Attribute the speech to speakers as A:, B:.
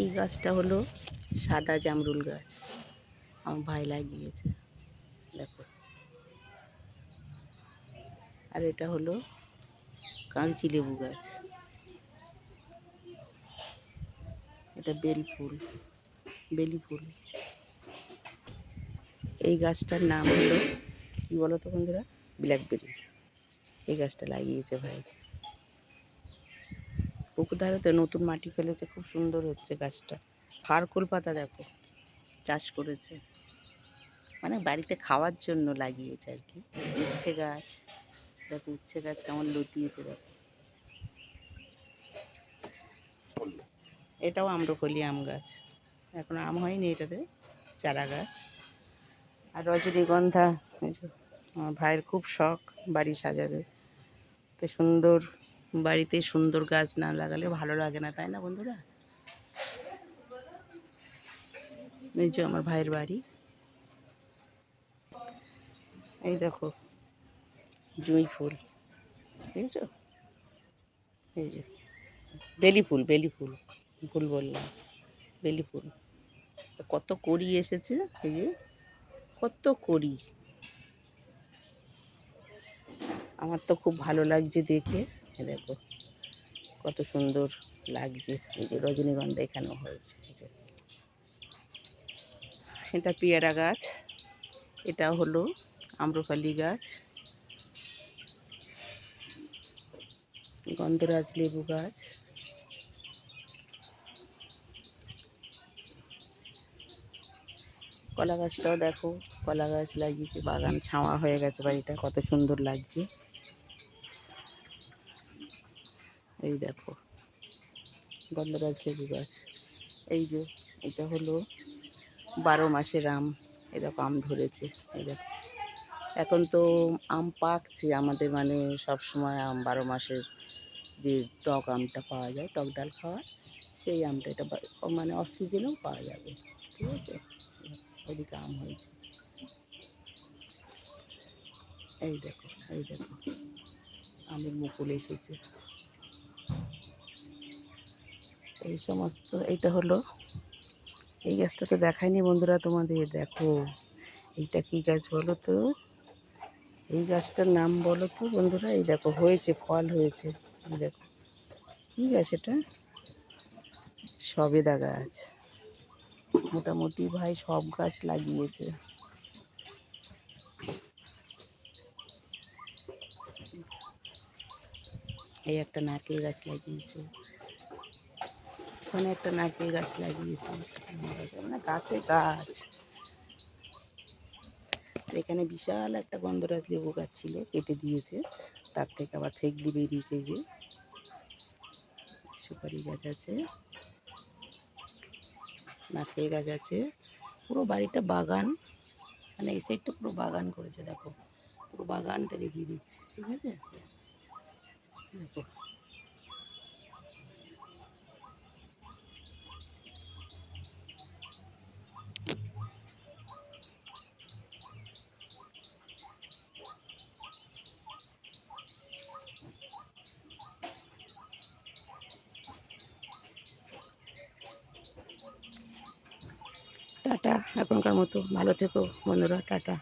A: এই গাছটা হলো সাদা জামরুল গাছ, আমার ভাই লাগিয়েছে, দেখো। আর এটা হলো কাগজি লেবু গাছ, এটা বেল ফুল, বেলি ফুল। এই গাছটার নাম হলো কি বলো তো বন্ধুরা, ব্ল্যাকবেরি। এই গাছটা লাগিয়েছে ভাই। পুকুর ধারেতে নতুন মাটি ফেলেছে, খুব সুন্দর হচ্ছে গাছটা। ফারকুল পাতা দেখো চাষ করেছে, মানে বাড়িতে খাওয়ার জন্য লাগিয়েছে আর কি। উচ্ছে গাছ দেখো, উচ্ছে গাছ কেমন লতিয়েছে দেখো। এটাও আম্রপলি আম গাছ, এখন আম হয়নি এটাতে, চারা গাছ। আর রজনীগন্ধা, আমার ভাইয়ের খুব শখ বাড়ি সাজাবে, তো সুন্দর বাড়িতে সুন্দর গাছ না লাগালে ভালো লাগে না, তাই না বন্ধুরা? এই যে আমার ভাইয়ের বাড়ি, এই দেখো জুঁই ফুল, দেখেছো? এই যে বেলি ফুল, বেলি ফুল, ফুল বললাম, বেলি ফুল। কত কড়ি এসেছে, এই যে কত কড়ি, আমার তো খুব ভালো লাগছে দেখে। দেখো কত সুন্দর লাগছে। এই যে রজনীগন্ধা এখানেও হয়েছে, এই যে এটা পেয়ারা গাছ, এটা হলো আম্রপালি গাছ, গন্ধরাজ লেবু গাছ, কলা গাছটাও দেখো, কলা গাছ লাগিয়েছে, বাগান ছাওয়া হয়ে গেছে বাড়িটা, কত সুন্দর লাগছে। এই দেখো গন্ধরাজ লেবু গাছ। এই যে এটা হলো 12 মাসের আম, এই দেখো আম ধরেছে, এই দেখো। এখন তো আম পাকছে আমাদের, মানে সব সময় আম 12 মাসের যে টক আমটা পাওয়া যায়, টক ডাল খাওয়া, সেই আমটা এটা মানে অফ সিজনেও পাওয়া যাবে, ঠিক আছে। ওদিকে আম হয়েছে, এই দেখো, এই দেখো আমের মুকুল এসেছে। এই সমস্ত, এইটা হলো, এই গাছটা তো দেখায়নি বন্ধুরা তোমাদের, দেখো এইটা কি গাছ বলো তো, এই গাছটার নাম বলো তো বন্ধুরা। এই দেখো হয়েছে, ফল হয়েছে, এই দেখো কি গাছ এটা, সবেদা গাছ। মোটামুটি ভাই সব গাছ লাগিয়েছে। এই একটা নারকেল গাছ লাগিয়েছে, ওখানে একটা নারকেল গাছ লাগিয়েছে, মানে গাছে গাছ। এখানে বিশাল একটা গন্ধরাজ লেবু গাছ ছিল, কেটে দিয়েছে, তার থেকে আবার ফেগলি বেরিয়েছে। যে সুপারি গাছ আছে, নারকেল গাছ আছে, পুরো বাড়িটা বাগান, মানে এই সাইডটা পুরো বাগান করেছে, দেখো পুরো বাগানটা দেখিয়ে দিচ্ছে, ঠিক আছে। দেখো টাটা, এখনকার মতো ভালো থেকো বন্ধুরা, টাটা।